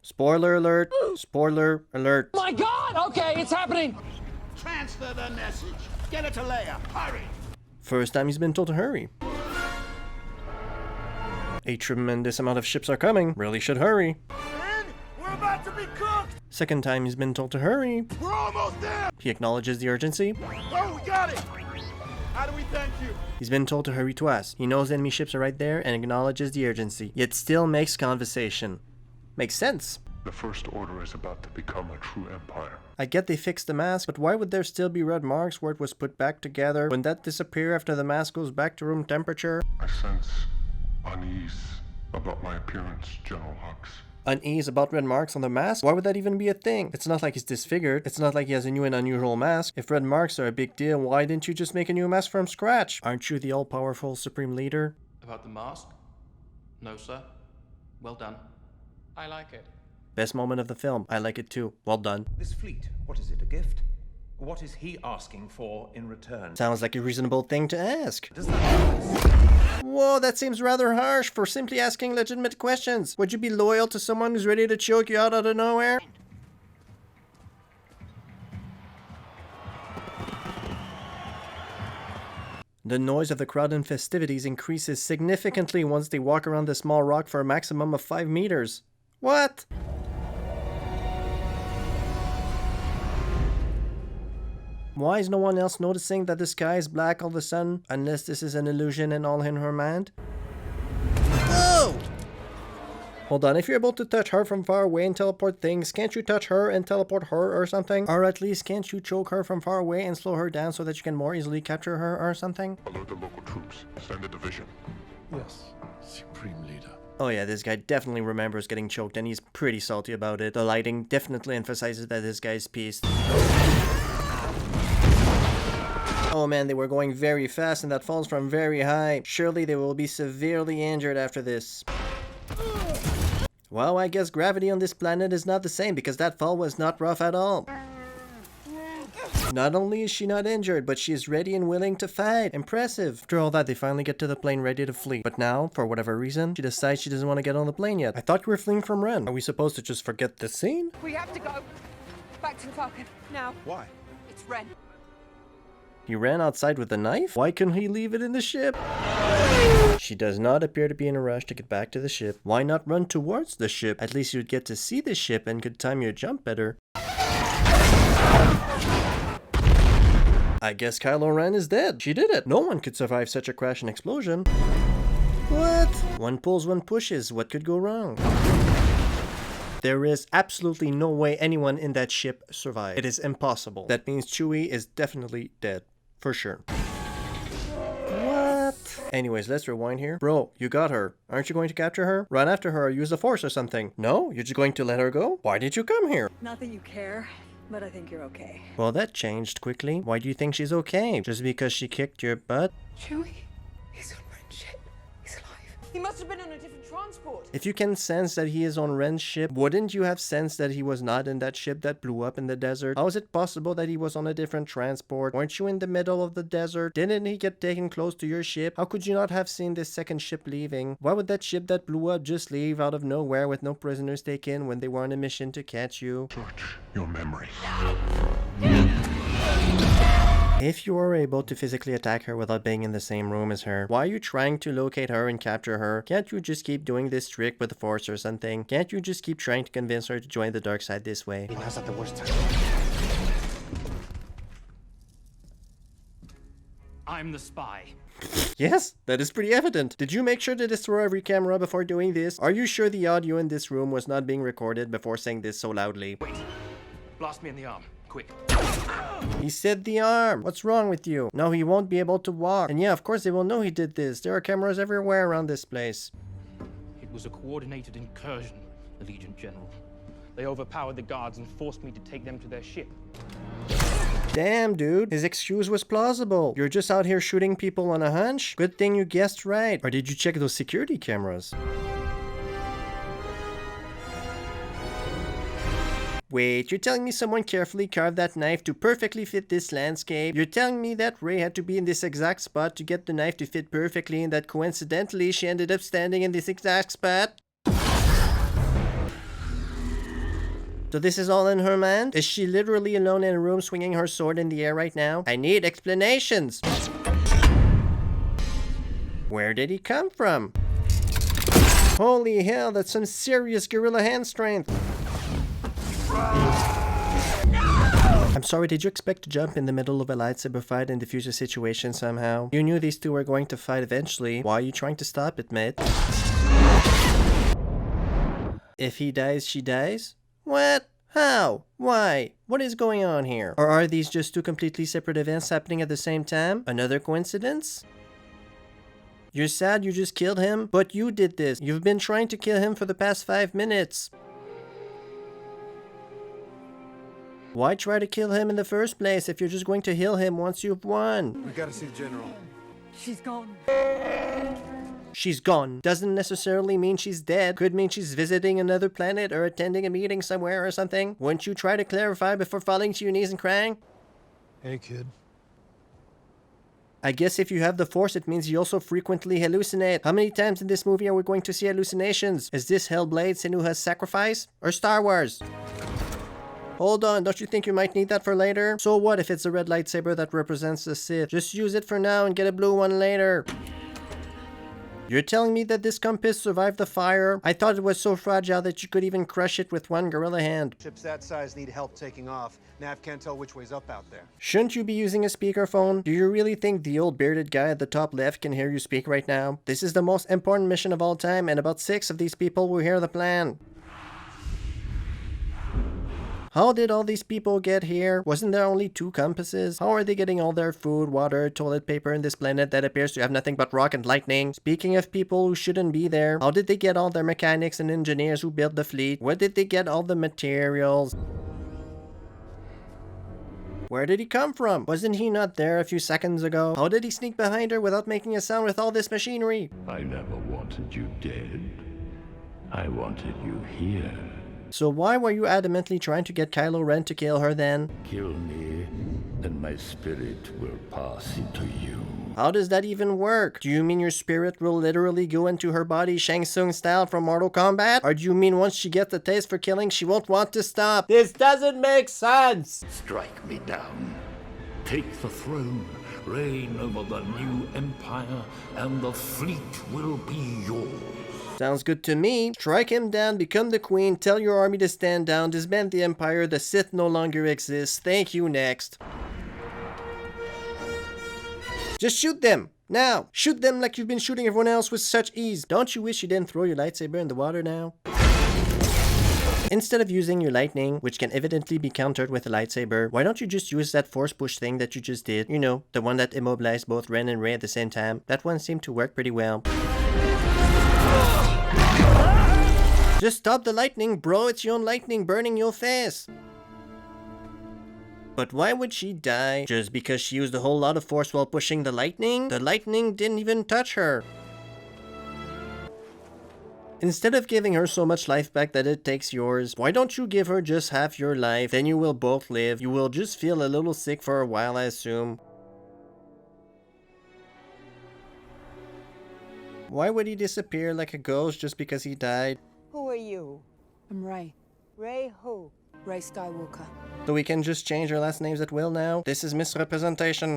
Spoiler alert. Spoiler alert. My God! Okay, it's happening! Transfer the message. Get it to Leia. Hurry! First time he's been told to hurry. A tremendous amount of ships are coming. Really should hurry. Ben, we're about to be cooked! Second time he's been told to hurry. We're almost there! He acknowledges the urgency. Oh, we got it! How do we thank you? He's been told to hurry twice. He knows enemy ships are right there and acknowledges the urgency, yet still makes conversation. Makes sense. The First Order is about to become a true empire. I get they fixed the mask, but why would there still be red marks where it was put back together? Wouldn't that disappear after the mask goes back to room temperature? I sense unease about my appearance, General Hux. Unease about red marks on the mask? Why would that even be a thing? It's not like he's disfigured. It's not like he has a new and unusual mask. If red marks are a big deal, why didn't you just make a new mask from scratch? Aren't you the all-powerful Supreme Leader? About the mask? No, sir. Well done. I like it. Best moment of the film. I like it too. Well done. This fleet, what is it, a gift? What is he asking for in return? Sounds like a reasonable thing to ask. Does that Whoa, that seems rather harsh for simply asking legitimate questions. Would you be loyal to someone who's ready to choke you out of nowhere? The noise of the crowd and festivities increases significantly once they walk around the small rock for a maximum of 5 meters. What? Why is no one else noticing that the sky is black all of a sudden? Unless this is an illusion and all in her mind? Oh! Hold on, if you're able to touch her from far away and teleport things, can't you touch her and teleport her or something? Or at least can't you choke her from far away and slow her down so that you can more easily capture her or something? Alert the local troops. Send a division. Yes, Supreme Leader. Oh yeah, this guy definitely remembers getting choked and he's pretty salty about it. The lighting definitely emphasizes that this guy's pissed. Oh man, they were going very fast and that falls from very high. Surely they will be severely injured after this. Well, I guess gravity on this planet is not the same because that fall was not rough at all. Not only is she not injured, but she is ready and willing to fight. Impressive. After all that, they finally get to the plane ready to flee. But now, for whatever reason, she decides she doesn't want to get on the plane yet. I thought you were fleeing from Ren. Are we supposed to just forget this scene? We have to go. Back to the Falcon. Now. Why? It's Ren. He ran outside with a knife? Why couldn't he leave it in the ship? She does not appear to be in a rush to get back to the ship. Why not run towards the ship? At least you'd get to see the ship and could time your jump better. I guess Kylo Ren is dead. She did it. No one could survive such a crash and explosion. What? One pulls, one pushes. What could go wrong? There is absolutely no way anyone in that ship survived. It is impossible. That means Chewie is definitely dead. For sure. What? Anyways, let's rewind here. Bro, you got her. Aren't you going to capture her? Run after her or use the Force or something. No? You're just going to let her go? Why did you come here? Not that you care, but I think you're okay. Well, that changed quickly. Why do you think she's okay? Just because she kicked your butt? Chewie? He's on Ren's ship. He's alive. He must have been on a different transport. If you can sense that he is on Ren's ship, wouldn't you have sensed that he was not in that ship that blew up in the desert? How is it possible that he was on a different transport? Weren't you in the middle of the desert? Didn't he get taken close to your ship? How could you not have seen this second ship leaving? Why would that ship that blew up just leave out of nowhere with no prisoners taken when they were on a mission to catch you? Search your memory. If you are able to physically attack her without being in the same room as her, why are you trying to locate her and capture her? Can't you just keep doing this trick with the Force or something? Can't you just keep trying to convince her to join the dark side this way? Now's not the worst time. I'm the spy. Yes, that is pretty evident. Did you make sure to destroy every camera before doing this? Are you sure the audio in this room was not being recorded before saying this so loudly? Wait. Blast me in the arm. Quick. He said the arm. What's wrong with you? No, he won't be able to walk. And yeah, of course they will know he did this. There are cameras everywhere around this place. It was a coordinated incursion, Allegiant General. They overpowered the guards and forced me to take them to their ship. Damn, dude. His excuse was plausible. You're just out here shooting people on a hunch? Good thing you guessed right. Or did you check those security cameras? Wait, you're telling me someone carefully carved that knife to perfectly fit this landscape? You're telling me that Rey had to be in this exact spot to get the knife to fit perfectly and that coincidentally she ended up standing in this exact spot? So this is all in her mind? Is she literally alone in a room swinging her sword in the air right now? I need explanations. Where did he come from? Holy hell, that's some serious gorilla hand strength. I'm sorry, did you expect to jump in the middle of a lightsaber fight and defuse a situation somehow? You knew these two were going to fight eventually. Why are you trying to stop it, mate? If he dies, she dies? What? How? Why? What is going on here? Or are these just two completely separate events happening at the same time? Another coincidence? You're sad you just killed him? But you did this. You've been trying to kill him for the past 5 minutes. Why try to kill him in the first place if you're just going to heal him once you've won? We gotta see the General. She's gone. She's gone. Doesn't necessarily mean she's dead. Could mean she's visiting another planet or attending a meeting somewhere or something. Wouldn't you try to clarify before falling to your knees and crying? Hey, kid. I guess if you have the Force, it means you also frequently hallucinate. How many times in this movie are we going to see hallucinations? Is this Hellblade, Senua's Sacrifice? Or Star Wars? Hold on, don't you think you might need that for later? So what if it's a red lightsaber that represents the Sith? Just use it for now and get a blue one later. You're telling me that this compass survived the fire? I thought it was so fragile that you could even crush it with one gorilla hand. Ships that size need help taking off. Nav can't tell which way's up out there. Shouldn't you be using a speakerphone? Do you really think the old bearded guy at the top left can hear you speak right now? This is the most important mission of all time, and about 6 of these people will hear the plan. How did all these people get here? Wasn't there only 2 compasses? How are they getting all their food, water, toilet paper in this planet that appears to have nothing but rock and lightning? Speaking of people who shouldn't be there, how did they get all their mechanics and engineers who built the fleet? Where did they get all the materials? Where did he come from? Wasn't he not there a few seconds ago? How did he sneak behind her without making a sound with all this machinery? I never wanted you dead. I wanted you here. So why were you adamantly trying to get Kylo Ren to kill her then? Kill me, and my spirit will pass into you. How does that even work? Do you mean your spirit will literally go into her body Shang Tsung style from Mortal Kombat? Or do you mean once she gets the taste for killing, she won't want to stop? This doesn't make sense! Strike me down. Take the throne. Reign over the new empire, and the fleet will be yours. Sounds good to me. Strike him down, become the queen, tell your army to stand down, disband the empire, the Sith no longer exists. Thank you, next. Just shoot them! Now! Shoot them like you've been shooting everyone else with such ease. Don't you wish you didn't throw your lightsaber in the water now? Instead of using your lightning, which can evidently be countered with a lightsaber, why don't you just use that force push thing that you just did? You know, the one that immobilized both Ren and Rey at the same time. That one seemed to work pretty well. Just stop the lightning, bro. It's your own lightning burning your face. But why would she die? Just because she used a whole lot of force while pushing the lightning? The lightning didn't even touch her. Instead of giving her so much life back that it takes yours, why don't you give her just half your life? Then you will both live. You will just feel a little sick for a while, I assume. Why would he disappear like a ghost just because he died? Who are you? I'm Rey. Rey who? Rey Skywalker. So we can just change our last names at will now? This is misrepresentation.